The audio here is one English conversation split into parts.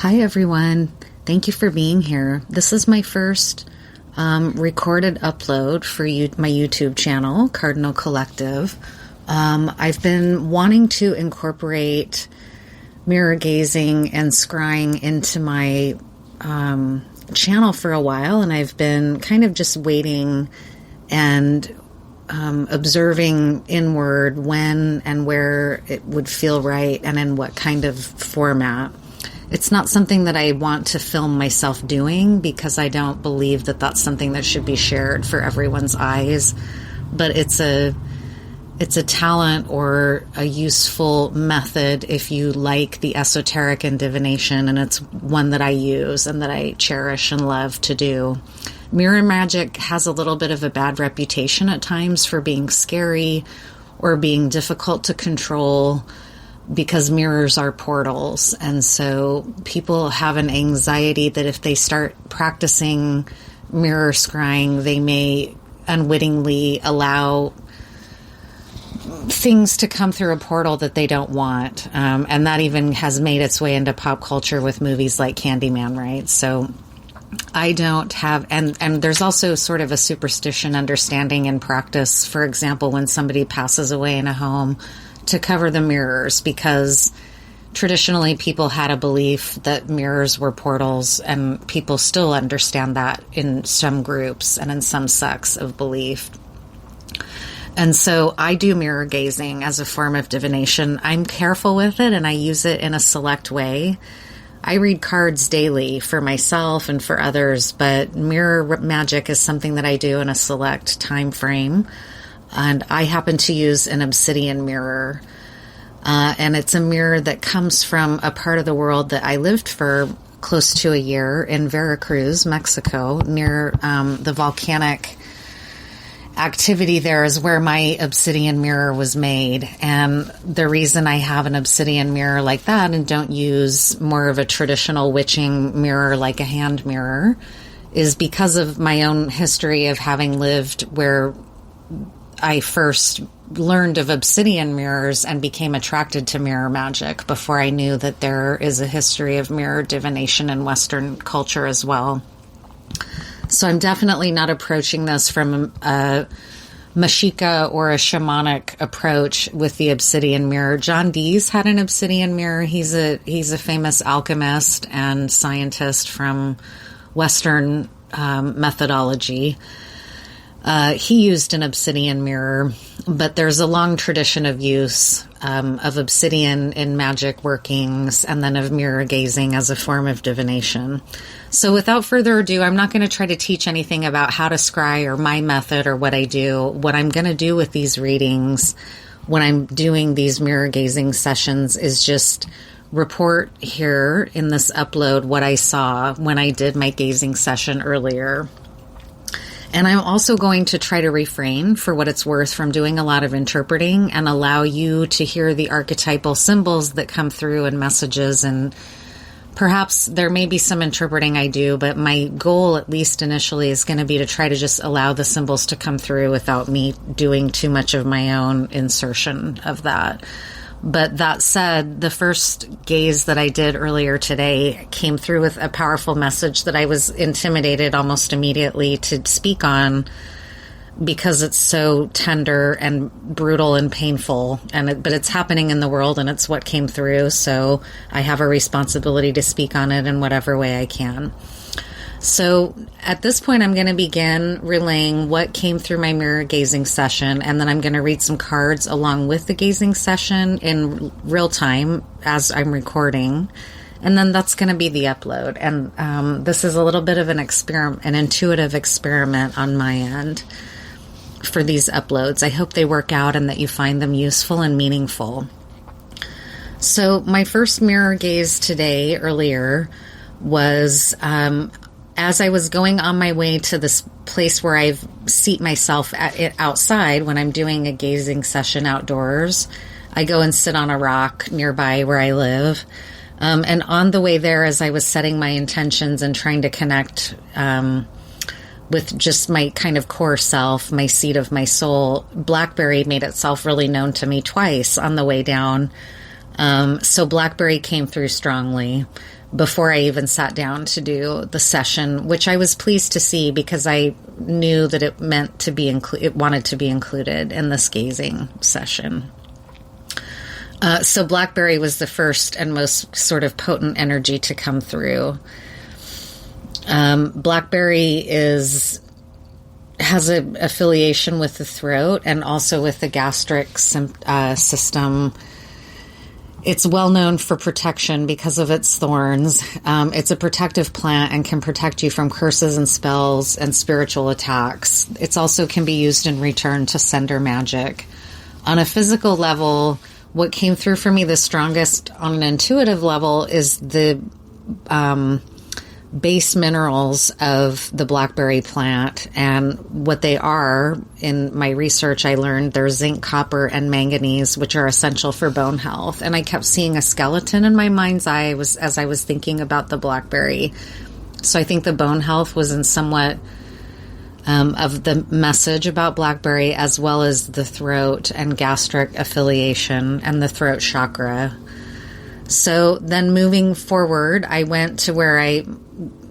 Hi, everyone. Thank you for being here. This is my first recorded upload for my YouTube channel, Cardinal Collective. I've been wanting to incorporate mirror gazing and scrying into my channel for a while, and I've been kind of just waiting and observing inward when and where it would feel right and in what kind of format. It's not something that I want to film myself doing because I don't believe that that's something that should be shared for everyone's eyes, but it's a talent or a useful method if you like the esoteric and divination, and it's one that I use and that I cherish and love to do. Mirror magic has a little bit of a bad reputation at times for being scary or being difficult to control because mirrors are portals. And so people have an anxiety that if they start practicing mirror scrying, they may unwittingly allow things to come through a portal that they don't want. And that even has made its way into pop culture with movies like Candyman, right? So I don't have, and there's also sort of a superstition understanding and practice, for example, when somebody passes away in a home, to cover the mirrors, because traditionally people had a belief that mirrors were portals, and people still understand that in some groups and in some sects of belief. And so I do mirror gazing as a form of divination. I'm careful with it, and I use it in a select way. I read cards daily for myself and for others, but mirror magic is something that I do in a select time frame. And I happen to use an Obsidian mirror. And it's a mirror that comes from a part of the world that I lived for close to a year in Veracruz, Mexico, near the volcanic activity there is where my obsidian mirror was made. And the reason I have an obsidian mirror like that and don't use more of a traditional witching mirror like a hand mirror is because of my own history of having lived where I first learned of obsidian mirrors and became attracted to mirror magic before I knew that there is a history of mirror divination in Western culture as well. So I'm definitely not approaching this from a Mashika or a shamanic approach with the obsidian mirror. John Dees had an obsidian mirror. He's a famous alchemist and scientist from Western methodology. He used an obsidian mirror, but there's a long tradition of use of obsidian in magic workings and then of mirror gazing as a form of divination. So without further ado, I'm not going to try to teach anything about how to scry or my method or what I do. What I'm going to do with these readings when I'm doing these mirror gazing sessions is just report here in this upload what I saw when I did my gazing session earlier. And I'm also going to try to refrain, for what it's worth, from doing a lot of interpreting and allow you to hear the archetypal symbols that come through and messages. And perhaps there may be some interpreting I do, but my goal, at least initially, is going to be to try to just allow the symbols to come through without me doing too much of my own insertion of that. But that said, the first gaze that I did earlier today came through with a powerful message that I was intimidated almost immediately to speak on because it's so tender and brutal and painful. But it's happening in the world, and it's what came through. So I have a responsibility to speak on it in whatever way I can. So at this point, I'm going to begin relaying what came through my mirror gazing session, and then I'm going to read some cards along with the gazing session in real time as I'm recording, and then that's going to be the upload. And this is a little bit of an intuitive experiment on my end for these uploads. I hope they work out and that you find them useful and meaningful. So my first mirror gaze today, earlier, was as I was going on my way to this place where I seat myself outside when I'm doing a gazing session outdoors. I go and sit on a rock nearby where I live. And on the way there, as I was setting my intentions and trying to connect with just my kind of core self, my seat of my soul, Blackberry made itself really known to me twice on the way down. So Blackberry came through strongly before I even sat down to do the session, which I was pleased to see because I knew that it meant to be it wanted to be included in this gazing session. So Blackberry was the first and most sort of potent energy to come through. Blackberry has an affiliation with the throat and also with the gastric system. It's well known for protection because of its thorns. It's a protective plant and can protect you from curses and spells and spiritual attacks. It also can be used in return to sender magic. On a physical level, what came through for me the strongest on an intuitive level is the base minerals of the blackberry plant, and what they are. In my research, I learned they're zinc, copper, and manganese, which are essential for bone health. And I kept seeing a skeleton in my mind's eye as I was thinking about the blackberry. So I think the bone health was in somewhat of the message about blackberry, as well as the throat and gastric affiliation and the throat chakra. So then moving forward, I went to where I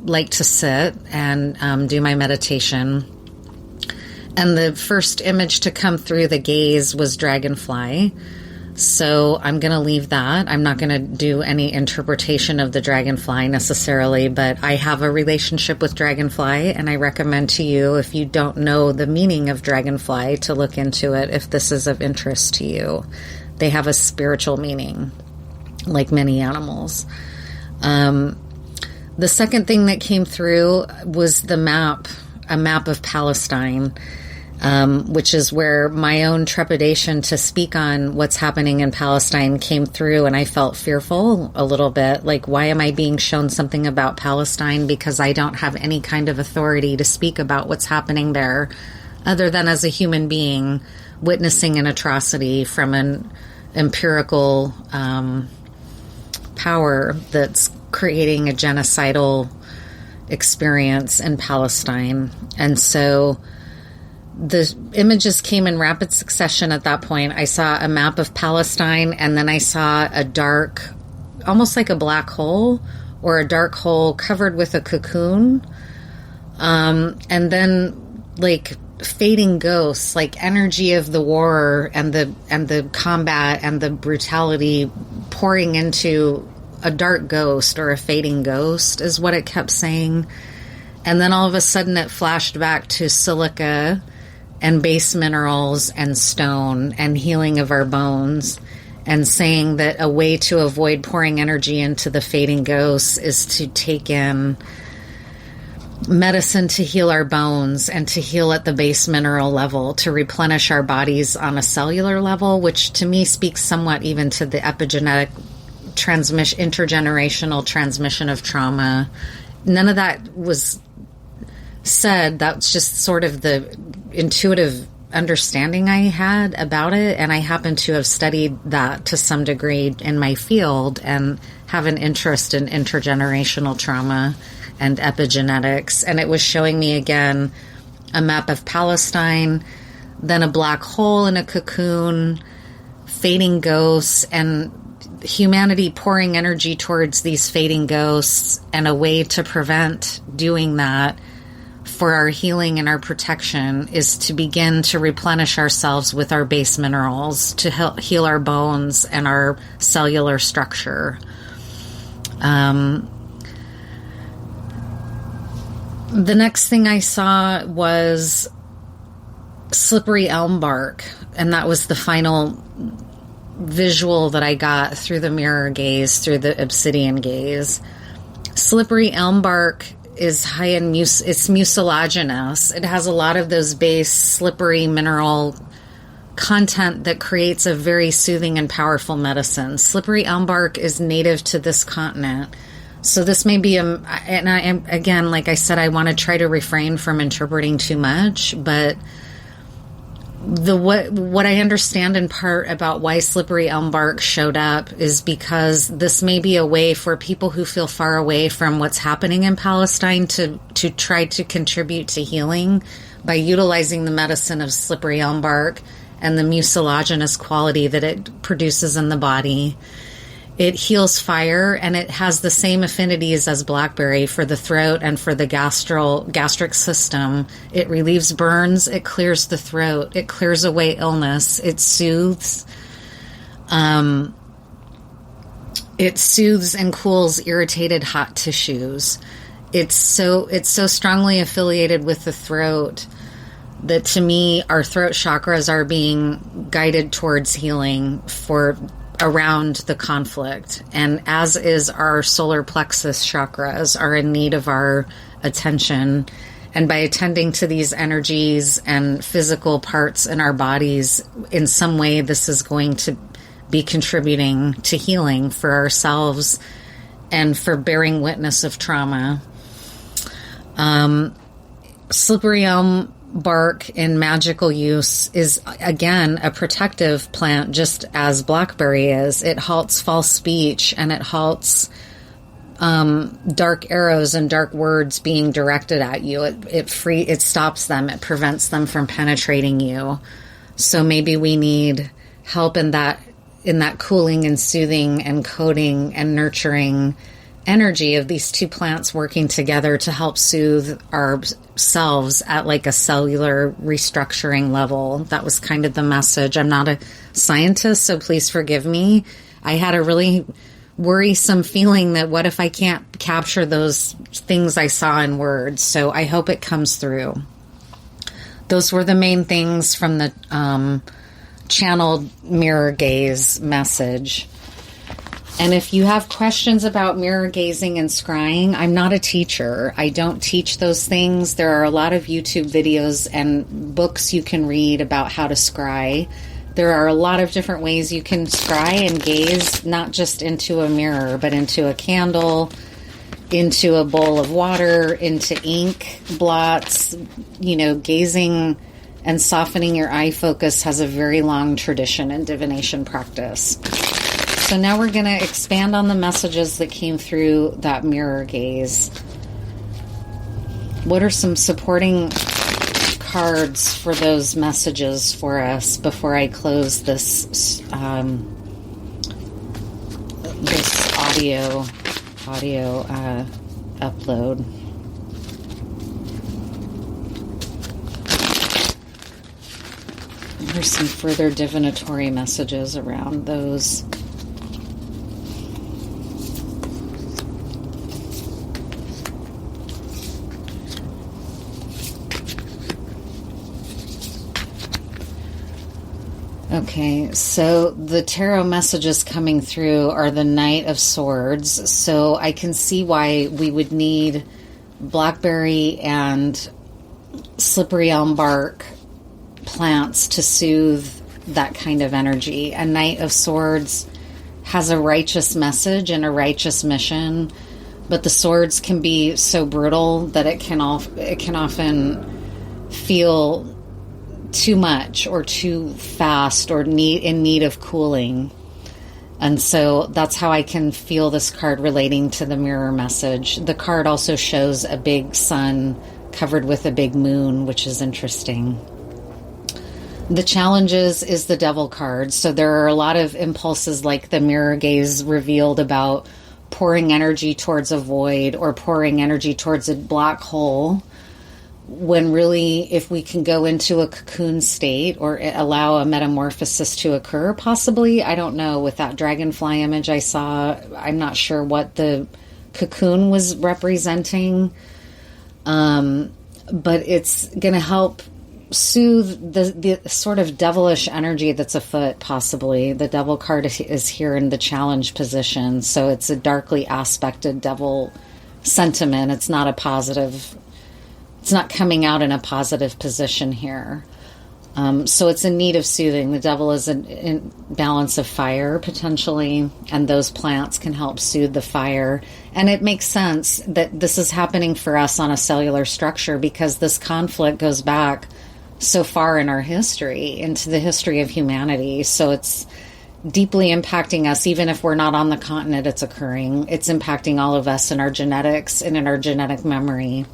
like to sit and do my meditation. And the first image to come through the gaze was dragonfly. So I'm going to leave that. I'm not going to do any interpretation of the dragonfly necessarily, but I have a relationship with dragonfly, and I recommend to you, if you don't know the meaning of dragonfly, to look into it if this is of interest to you. They have a spiritual meaning, like many animals. The second thing that came through was a map of Palestine, which is where my own trepidation to speak on what's happening in Palestine came through, and I felt fearful a little bit. Like, why am I being shown something about Palestine? Because I don't have any kind of authority to speak about what's happening there, other than as a human being witnessing an atrocity from an empirical power that's creating a genocidal experience in Palestine. And so the images came in rapid succession at that point. I saw a map of Palestine, and then I saw a dark, almost like a black hole or a dark hole covered with a cocoon. And then like fading ghosts, like energy of the war and the combat and the brutality pouring into a dark ghost or a fading ghost is what it kept saying. And then all of a sudden it flashed back to silica and base minerals and stone and healing of our bones, and saying that a way to avoid pouring energy into the fading ghosts is to take in medicine to heal our bones and to heal at the base mineral level, to replenish our bodies on a cellular level, which to me speaks somewhat even to the epigenetic intergenerational transmission of trauma. None of that was said. That's just sort of the intuitive understanding I had about it, and I happen to have studied that to some degree in my field and have an interest in intergenerational trauma and epigenetics. And it was showing me again a map of Palestine, then a black hole in a cocoon, fading ghosts, and humanity pouring energy towards these fading ghosts. And a way to prevent doing that for our healing and our protection is to begin to replenish ourselves with our base minerals to heal our bones and our cellular structure. The next thing I saw was slippery elm bark, and that was the final visual that I got through the mirror gaze, through the obsidian gaze. Slippery elm bark is high in it's mucilaginous. It has a lot of those base slippery mineral content that creates a very soothing and powerful medicine. Slippery elm bark is native to this continent. So this may be and I am, again, like I said, I want to try to refrain from interpreting too much, but what I understand in part about why slippery elm bark showed up is because this may be a way for people who feel far away from what's happening in Palestine to try to contribute to healing by utilizing the medicine of slippery elm bark and the mucilaginous quality that it produces in the body. It heals fire, and it has the same affinities as Blackberry for the throat and for the gastric system. It relieves burns. It clears the throat. It clears away illness. It soothes. It soothes and cools irritated hot tissues. It's so strongly affiliated with the throat that, to me, our throat chakras are being guided towards healing around the conflict, and as is our solar plexus chakras are in need of our attention. And by attending to these energies and physical parts in our bodies, in some way, this is going to be contributing to healing for ourselves and for bearing witness of trauma. Slipperyelm bark in magical use is, again, a protective plant, just as Blackberry is. It halts false speech, and it halts dark arrows and dark words being directed at you. It stops them. It prevents them from penetrating you. So maybe we need help in that cooling and soothing and coating and nurturing energy of these two plants working together to help soothe ourselves at like a cellular restructuring level. That was kind of the message. I'm not a scientist, so please forgive me. I had a really worrisome feeling that what if I can't capture those things I saw in words? So I hope it comes through. Those were the main things from the channeled mirror gaze message. And if you have questions about mirror gazing and scrying, I'm not a teacher. I don't teach those things. There are a lot of YouTube videos and books you can read about how to scry. There are a lot of different ways you can scry and gaze, not just into a mirror, but into a candle, into a bowl of water, into ink blots. Gazing and softening your eye focus has a very long tradition in divination practice. So now we're going to expand on the messages that came through that mirror gaze. What are some supporting cards for those messages for us before I close this this audio upload? There's some further divinatory messages around those. Okay, so the tarot messages coming through are the Knight of Swords, so I can see why we would need Blackberry and Slipperyelm bark plants to soothe that kind of energy. A Knight of Swords has a righteous message and a righteous mission, but the swords can be so brutal that it can often feel too much or too fast or in need of cooling. And so that's how I can feel this card relating to the mirror message. The card also shows a big sun covered with a big moon, which is interesting. The challenges is the Devil card. So there are a lot of impulses like the mirror gaze revealed about pouring energy towards a void or pouring energy towards a black hole, when really, if we can go into a cocoon state or allow a metamorphosis to occur, possibly, I don't know, with that dragonfly image I saw, I'm not sure what the cocoon was representing, but it's going to help soothe the sort of devilish energy that's afoot, possibly. The Devil card is here in the challenge position, so it's a darkly aspected devil sentiment. It's not a positive. It's not coming out in a positive position here. So it's in need of soothing. The Devil is in balance of fire, potentially, and those plants can help soothe the fire. And it makes sense that this is happening for us on a cellular structure because this conflict goes back so far in our history, into the history of humanity. So it's deeply impacting us, even if we're not on the continent it's occurring. It's impacting all of us in our genetics and in our genetic memory.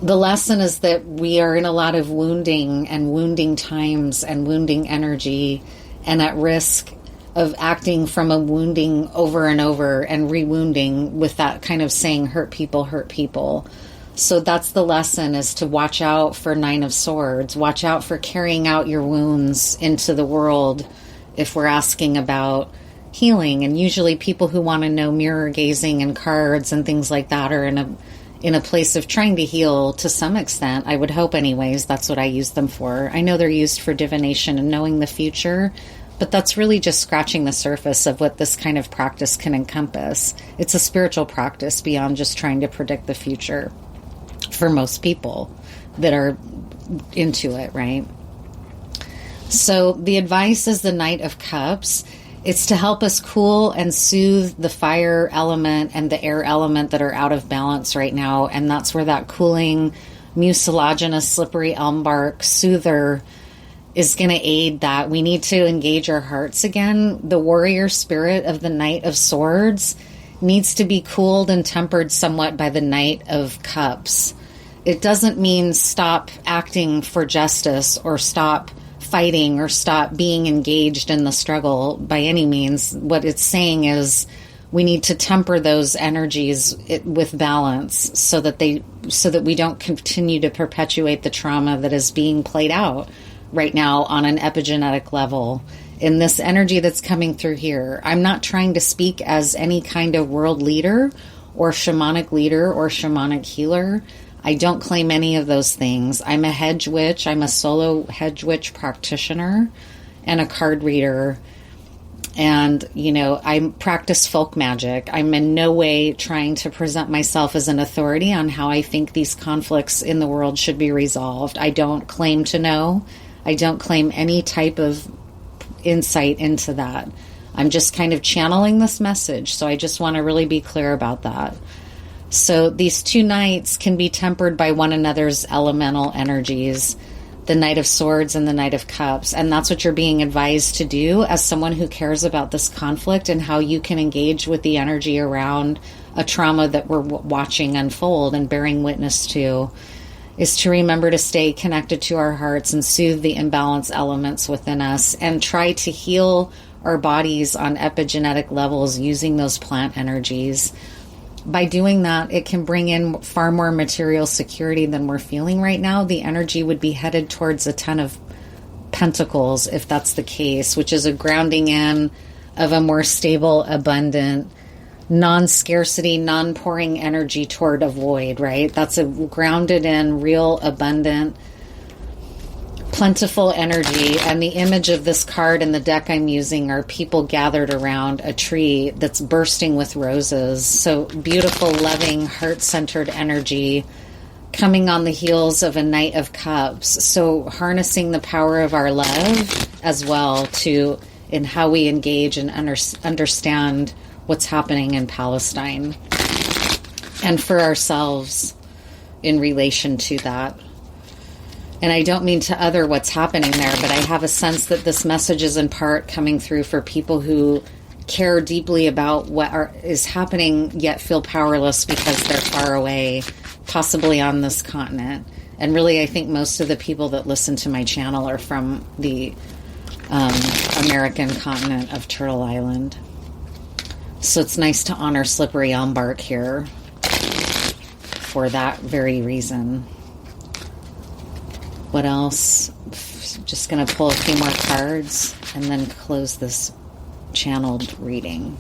The lesson is that we are in a lot of wounding and wounding times and wounding energy and at risk of acting from a wounding over and over and re-wounding with that kind of saying, hurt people, hurt people. So that's the lesson, is to watch out for Nine of Swords. Watch out for carrying out your wounds into the world if we're asking about healing. And usually people who want to know mirror gazing and cards and things like that are in a place of trying to heal to some extent. I would hope anyways. That's what I use them for. I know they're used for divination and knowing the future, but that's really just scratching the surface of what this kind of practice can encompass. It's a spiritual practice beyond just trying to predict the future for most people that are into it, right? So the advice is the Knight of Cups. It's to help us cool and soothe the fire element and the air element that are out of balance right now. And that's where that cooling, mucilaginous, slippery elm bark soother is going to aid that. We need to engage our hearts again. The warrior spirit of the Knight of Swords needs to be cooled and tempered somewhat by the Knight of Cups. It doesn't mean stop acting for justice or stop fighting or stop being engaged in the struggle by any means. What it's saying is we need to temper those energies with balance so that we don't continue to perpetuate the trauma that is being played out right now on an epigenetic level in this energy that's coming through here. I'm not trying to speak as any kind of world leader or shamanic healer. I don't claim any of those things. I'm a hedge witch. I'm a solo hedge witch practitioner and a card reader. And, I practice folk magic. I'm in no way trying to present myself as an authority on how I think these conflicts in the world should be resolved. I don't claim to know. I don't claim any type of insight into that. I'm just kind of channeling this message. So I just want to really be clear about that. So these two knights can be tempered by one another's elemental energies, the Knight of Swords and the Knight of Cups. And that's what you're being advised to do as someone who cares about this conflict and how you can engage with the energy around a trauma that we're watching unfold and bearing witness to, is to remember to stay connected to our hearts and soothe the imbalanced elements within us and try to heal our bodies on epigenetic levels using those plant energies. By doing that, it can bring in far more material security than we're feeling right now. The energy would be headed towards a Ten of Pentacles, if that's the case, which is a grounding in of a more stable, abundant, non-scarcity, non-pouring energy toward a void, right? That's a grounded in, real, abundant, plentiful energy. And the image of this card in the deck I'm using are people gathered around a tree that's bursting with roses. So beautiful, loving, heart-centered energy coming on the heels of a Knight of Cups. So harnessing the power of our love as well in how we engage and understand what's happening in Palestine and for ourselves in relation to that. And I don't mean to other what's happening there, but I have a sense that this message is in part coming through for people who care deeply about what is happening, yet feel powerless because they're far away, possibly on this continent. And really, I think most of the people that listen to my channel are from the American continent of Turtle Island. So it's nice to honor Slipperyelm bark here for that very reason. What else? Just going to pull a few more cards and then close this channeled reading.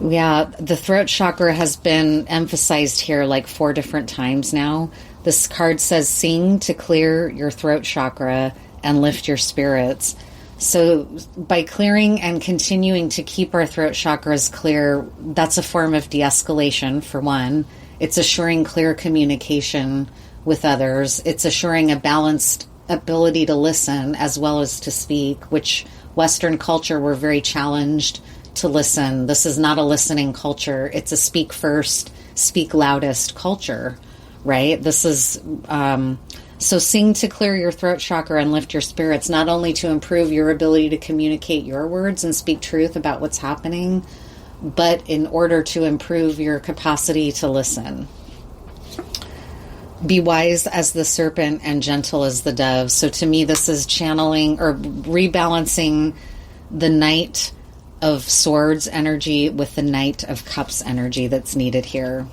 Yeah, the throat chakra has been emphasized here like 4 different times now. This card says, sing to clear your throat chakra and lift your spirits. So by clearing and continuing to keep our throat chakras clear, that's a form of de-escalation, for one. It's assuring clear communication with others. It's assuring a balanced ability to listen as well as to speak, which Western culture, we're very challenged to listen. This is not a listening culture. It's a speak first, speak loudest culture, right? This is... So sing to clear your throat chakra and lift your spirits, not only to improve your ability to communicate your words and speak truth about what's happening, but in order to improve your capacity to listen. Be wise as the serpent and gentle as the dove. So to me, this is channeling or rebalancing the Knight of Swords energy with the Knight of Cups energy that's needed here.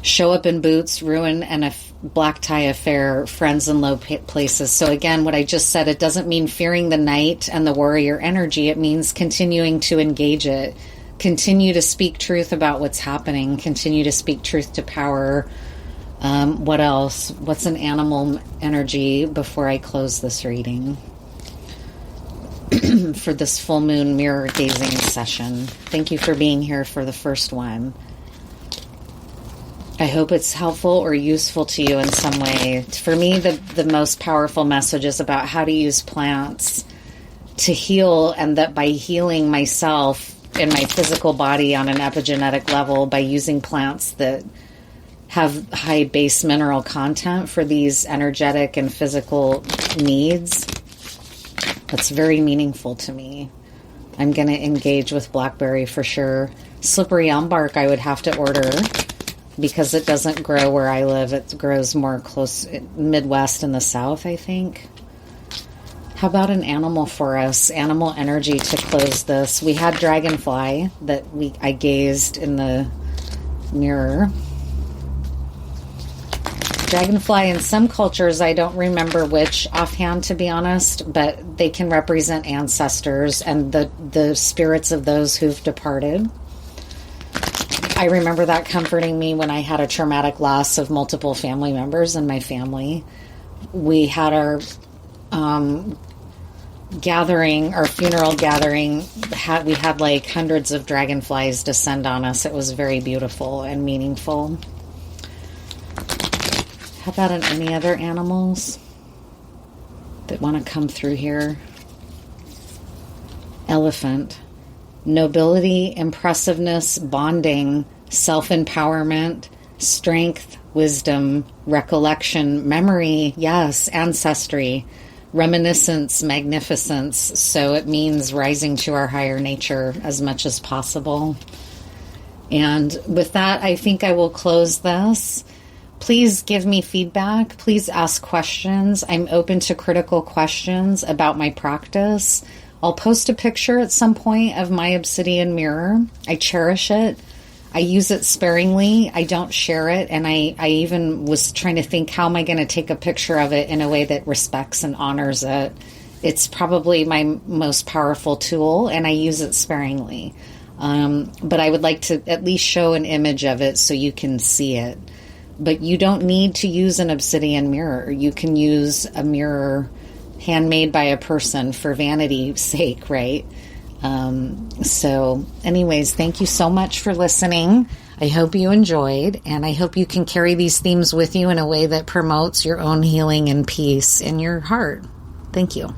Show up in boots, ruin and a black tie affair, friends in low places. So again, what I just said, it doesn't mean fearing the knight and the warrior energy. It means continuing to engage it. Continue to speak truth about what's happening. Continue to speak truth to power. What else? What's an animal energy before I close this reading? For this full moon mirror gazing session. Thank you for being here for the first one. I hope it's helpful or useful to you in some way. For me, the most powerful message is about how to use plants to heal, and that by healing myself in my physical body on an epigenetic level, by using plants that have high base mineral content for these energetic and physical needs, that's very meaningful to me. I'm going to engage with Blackberry for sure. Slipperyelm bark I would have to order, because it doesn't grow where I live. It grows more close, Midwest and the South, I think. How about an animal for us? Animal energy to close this. We had dragonfly that I gazed in the mirror. Dragonfly in some cultures, I don't remember which offhand, to be honest, but they can represent ancestors and the spirits of those who've departed. I remember that comforting me when I had a traumatic loss of multiple family members in my family. We had our gathering, our funeral gathering, we had like hundreds of dragonflies descend on us. It was very beautiful and meaningful. How about any other animals that want to come through here? Elephant. Nobility, impressiveness, bonding, self-empowerment, strength, wisdom, recollection, memory, yes, ancestry, reminiscence, magnificence. So it means rising to our higher nature as much as possible. And with that, I think I will close this. Please give me feedback. Please ask questions. I'm open to critical questions about my practice. I'll post a picture at some point of my Obsidian mirror. I cherish it. I use it sparingly. I don't share it. And I even was trying to think, how am I going to take a picture of it in a way that respects and honors it? It's probably my most powerful tool, and I use it sparingly. But I would like to at least show an image of it so you can see it. But you don't need to use an obsidian mirror. You can use a mirror handmade by a person for vanity's sake, right? So anyways, thank you so much for listening. I hope you enjoyed, and I hope you can carry these themes with you in a way that promotes your own healing and peace in your heart. Thank you.